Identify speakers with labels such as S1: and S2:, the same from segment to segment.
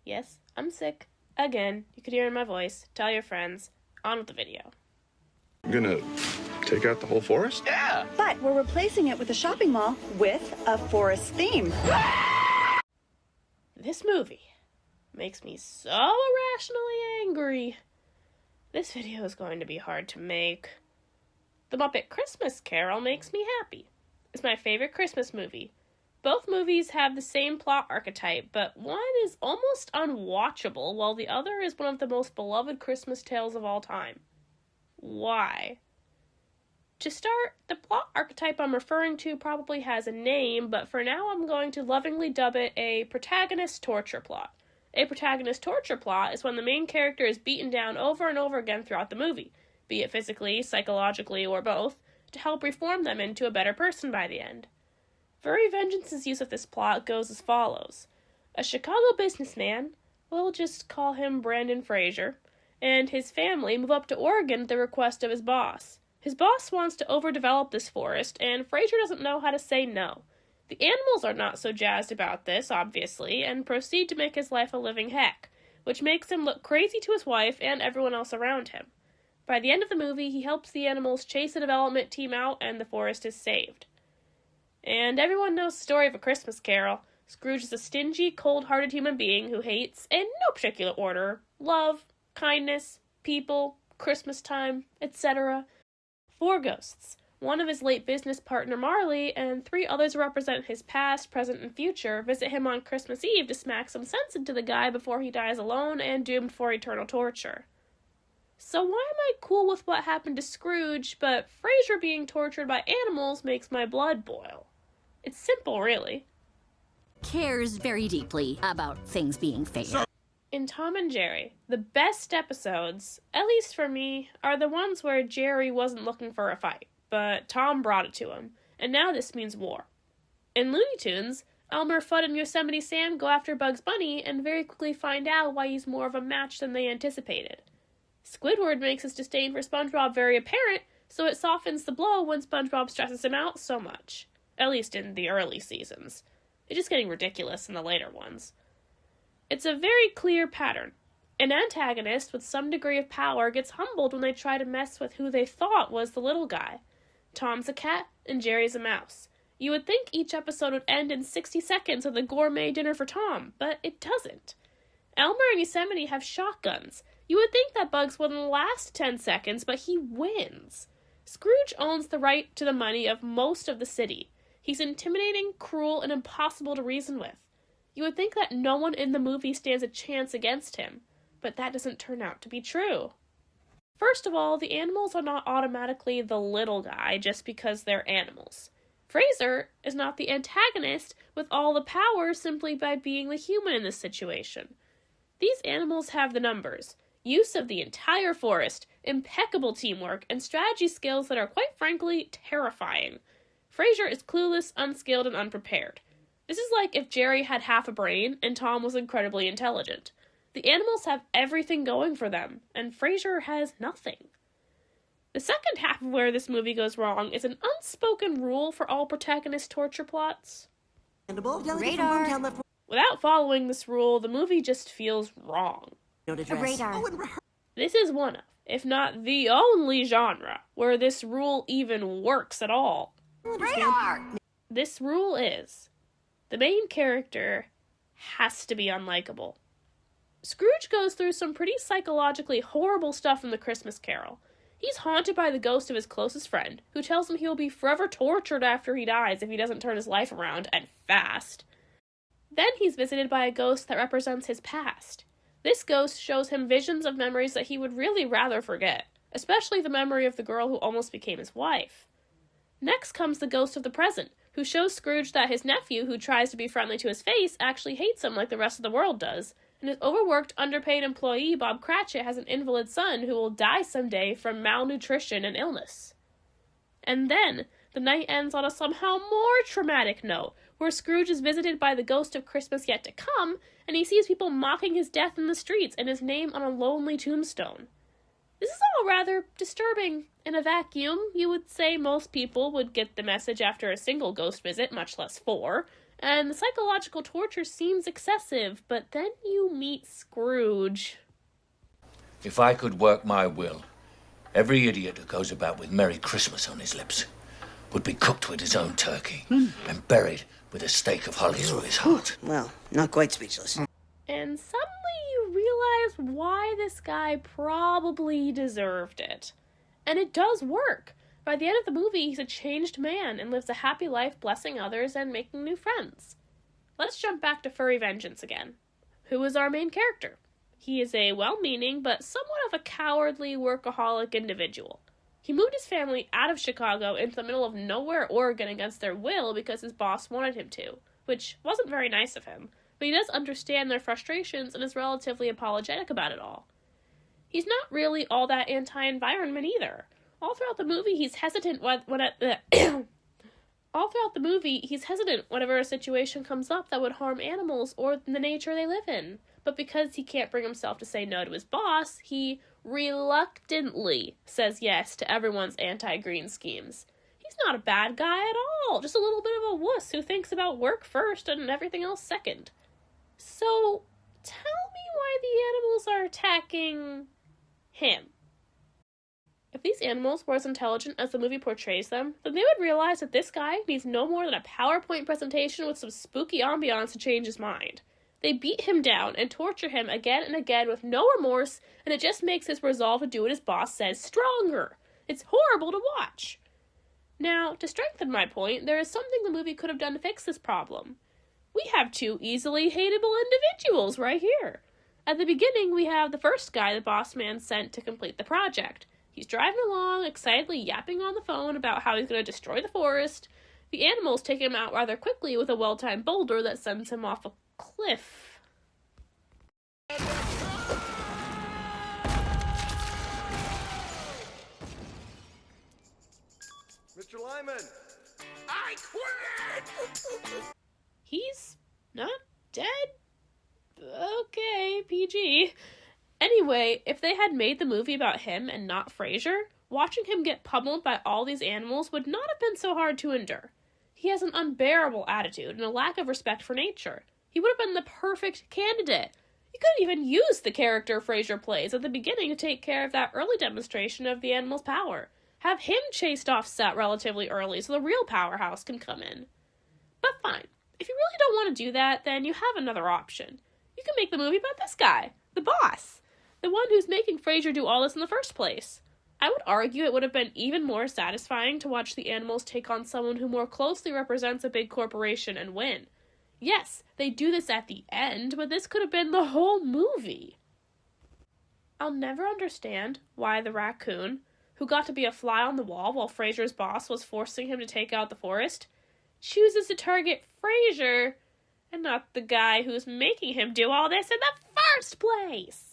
S1: Yes, I'm sick. Again, you could hear it in my voice. Tell your friends. On with the video.
S2: You're gonna take out the whole forest?
S3: Yeah!
S4: But we're replacing it with a shopping mall with a forest theme.
S1: This movie makes me so irrationally angry. This video is going to be hard to make. The Muppet Christmas Carol makes me happy. It's my favorite Christmas movie. Both movies have the same plot archetype, but one is almost unwatchable, while the other is one of the most beloved Christmas tales of all time. Why? To start, the plot archetype I'm referring to probably has a name, but for now I'm going to lovingly dub it a protagonist torture plot. A protagonist torture plot is when the main character is beaten down over and over again throughout the movie, be it physically, psychologically, or both, to help reform them into a better person by the end. Furry Vengeance's use of this plot goes as follows. A Chicago businessman, we'll just call him Brandon Fraser, and his family move up to Oregon at the request of his boss. His boss wants to overdevelop this forest, and Fraser doesn't know how to say no. The animals are not so jazzed about this, obviously, and proceed to make his life a living heck, which makes him look crazy to his wife and everyone else around him. By the end of the movie, he helps the animals chase the development team out, and the forest is saved. And everyone knows the story of A Christmas Carol. Scrooge is a stingy, cold-hearted human being who hates, in no particular order, love, kindness, people, Christmas time, etc. 4 ghosts, one of his late business partner Marley, and 3 others who represent his past, present, and future, visit him on Christmas Eve to smack some sense into the guy before he dies alone and doomed for eternal torture. So why am I cool with what happened to Scrooge, but Fraser being tortured by animals makes my blood boil? It's simple, really.
S5: Cares very deeply about things being fair.
S1: In Tom and Jerry, the best episodes, at least for me, are the ones where Jerry wasn't looking for a fight, but Tom brought it to him, and now this means war. In Looney Tunes, Elmer Fudd and Yosemite Sam go after Bugs Bunny and very quickly find out why he's more of a match than they anticipated. Squidward makes his disdain for SpongeBob very apparent, so it softens the blow when SpongeBob stresses him out so much. At least in the early seasons. It's just getting ridiculous in the later ones. It's a very clear pattern. An antagonist with some degree of power gets humbled when they try to mess with who they thought was the little guy. Tom's a cat, and Jerry's a mouse. You would think each episode would end in 60 seconds with a gourmet dinner for Tom, but it doesn't. Elmer and Yosemite have shotguns. You would think that Bugs wouldn't last 10 seconds, but he wins. Scrooge owns the right to the money of most of the city. He's intimidating, cruel, and impossible to reason with. You would think that no one in the movie stands a chance against him, but that doesn't turn out to be true. First of all, the animals are not automatically the little guy just because they're animals. Fraser is not the antagonist with all the power simply by being the human in this situation. These animals have the numbers, use of the entire forest, impeccable teamwork, and strategy skills that are quite frankly terrifying. Fraser is clueless, unskilled, and unprepared. This is like if Jerry had half a brain and Tom was incredibly intelligent. The animals have everything going for them, and Fraser has nothing. The second half of where this movie goes wrong is an unspoken rule for all protagonist torture plots.
S5: Radar.
S1: Without following this rule, the movie just feels wrong.
S5: Radar.
S1: This is one of, if not the only genre, where this rule even works at all.
S5: Radar.
S1: This rule is, the main character has to be unlikable. Scrooge goes through some pretty psychologically horrible stuff in The Christmas Carol. He's haunted by the ghost of his closest friend, who tells him he will be forever tortured after he dies if he doesn't turn his life around, and fast. Then he's visited by a ghost that represents his past. This ghost shows him visions of memories that he would really rather forget, especially the memory of the girl who almost became his wife. Next comes the ghost of the present, who shows Scrooge that his nephew, who tries to be friendly to his face, actually hates him like the rest of the world does, and his overworked, underpaid employee, Bob Cratchit, has an invalid son who will die someday from malnutrition and illness. And then, the night ends on a somehow more traumatic note, where Scrooge is visited by the ghost of Christmas yet to come, and he sees people mocking his death in the streets and his name on a lonely tombstone. This is all rather disturbing. In a vacuum, you would say most people would get the message after a single ghost visit, much less 4, And the psychological torture seems excessive, but then you meet Scrooge.
S3: If I could work my will, every idiot who goes about with Merry Christmas on his lips would be cooked with his own turkey and buried with a stake of holly through his heart.
S6: Well, not quite speechless.
S1: And suddenly you realize why this guy probably deserved it. And it does work. By the end of the movie, he's a changed man and lives a happy life blessing others and making new friends. Let's jump back to Furry Vengeance again. Who is our main character? He is a well-meaning but somewhat of a cowardly workaholic individual. He moved his family out of Chicago into the middle of nowhere, Oregon against their will because his boss wanted him to, which wasn't very nice of him, but he does understand their frustrations and is relatively apologetic about it all. He's not really all that anti-environment either. All throughout the movie, he's hesitant whenever a situation comes up that would harm animals or the nature they live in. But because he can't bring himself to say no to his boss, he reluctantly says yes to everyone's anti-green schemes. He's not a bad guy at all, just a little bit of a wuss who thinks about work first and everything else second. So, tell me why the animals are attacking him. If these animals were as intelligent as the movie portrays them, then they would realize that this guy needs no more than a PowerPoint presentation with some spooky ambiance to change his mind. They beat him down and torture him again and again with no remorse, and it just makes his resolve to do what his boss says stronger. It's horrible to watch. Now, to strengthen my point, there is something the movie could have done to fix this problem. We have two easily hateable individuals right here. At the beginning, we have the first guy the boss man sent to complete the project. He's driving along, excitedly yapping on the phone about how he's going to destroy the forest. The animals take him out rather quickly with a well-timed boulder that sends him off a cliff.
S2: Mr. Lyman!
S3: I quit!
S1: He's not dead? Okay, PG. Anyway, if they had made the movie about him and not Frasier, watching him get pummeled by all these animals would not have been so hard to endure. He has an unbearable attitude and a lack of respect for nature. He would have been the perfect candidate. You couldn't even use the character Frasier plays at the beginning to take care of that early demonstration of the animal's power. Have him chased off set relatively early so the real powerhouse can come in. But fine. If you really don't want to do that, then you have another option. You can make the movie about this guy, the boss. The one who's making Frasier do all this in the first place. I would argue it would have been even more satisfying to watch the animals take on someone who more closely represents a big corporation and win. Yes, they do this at the end, but this could have been the whole movie. I'll never understand why the raccoon, who got to be a fly on the wall while Frasier's boss was forcing him to take out the forest, chooses to target Frasier and not the guy who's making him do all this in the first place.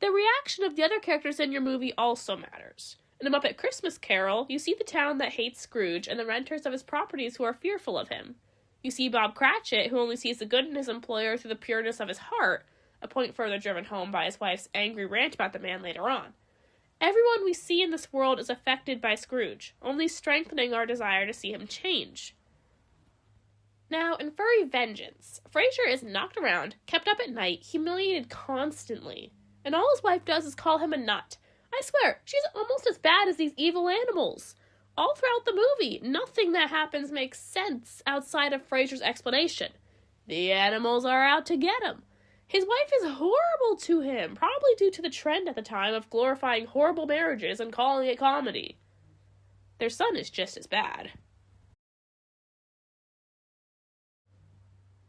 S1: The reaction of the other characters in your movie also matters. In A Muppet Christmas Carol, you see the town that hates Scrooge and the renters of his properties who are fearful of him. You see Bob Cratchit, who only sees the good in his employer through the pureness of his heart, a point further driven home by his wife's angry rant about the man later on. Everyone we see in this world is affected by Scrooge, only strengthening our desire to see him change. Now, in Furry Vengeance, Frasier is knocked around, kept up at night, humiliated constantly. And all his wife does is call him a nut. I swear, she's almost as bad as these evil animals. All throughout the movie, nothing that happens makes sense outside of Frasier's explanation. The animals are out to get him. His wife is horrible to him, probably due to the trend at the time of glorifying horrible marriages and calling it comedy. Their son is just as bad.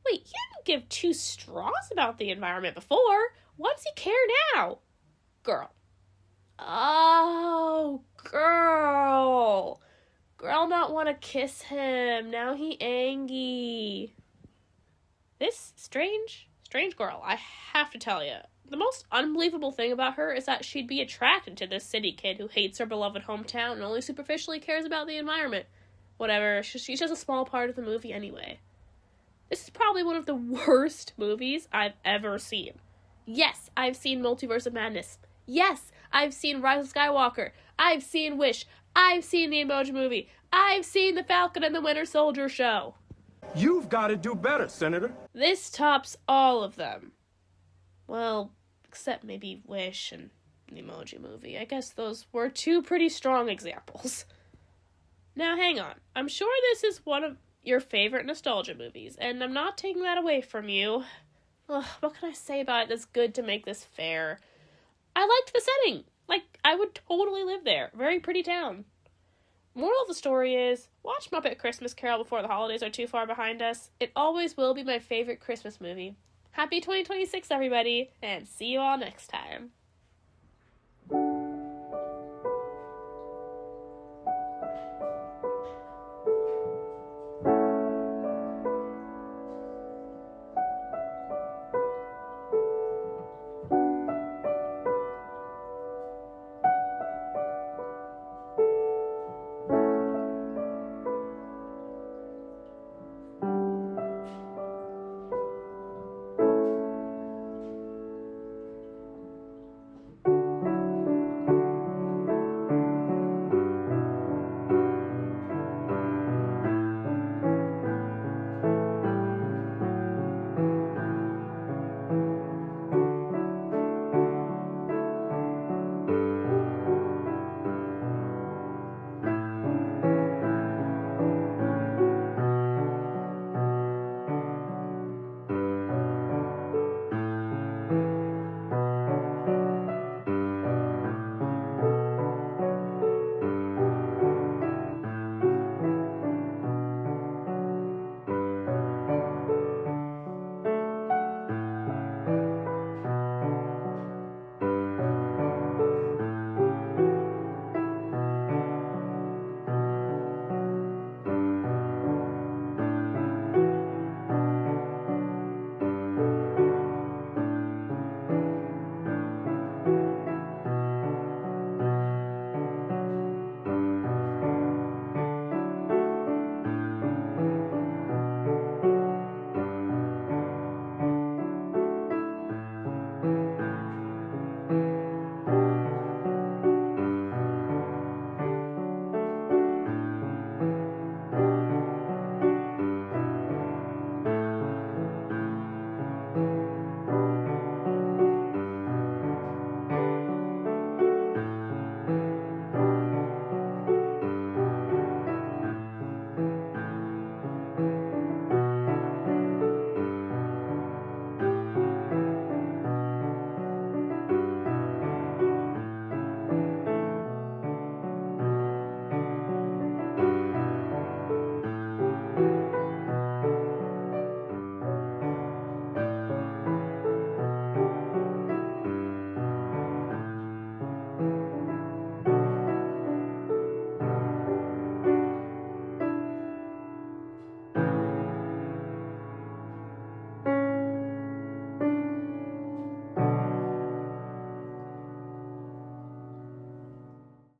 S1: Wait, he didn't give two straws about the environment before. Why does he care now? Girl. Oh, girl. Girl not want to kiss him. Now he angry. This strange girl, I have to tell you. The most unbelievable thing about her is that she'd be attracted to this city kid who hates her beloved hometown and only superficially cares about the environment. Whatever, she's just a small part of the movie anyway. This is probably one of the worst movies I've ever seen. Yes, I've seen Multiverse of Madness. Yes, I've seen Rise of Skywalker. I've seen Wish. I've seen the Emoji Movie. I've seen The Falcon and the Winter Soldier show.
S6: You've got to do better, Senator.
S1: This tops all of them. Well, except maybe Wish and the Emoji Movie. I guess those were two pretty strong examples. Now, hang on. I'm sure this is one of your favorite nostalgia movies, and I'm not taking that away from you. Ugh, what can I say about it that's good to make this fair? I liked the setting. Like, I would totally live there. Very pretty town. Moral of the story is, watch Muppet Christmas Carol before the holidays are too far behind us. It always will be my favorite Christmas movie. Happy 2026, everybody, and see you all next time.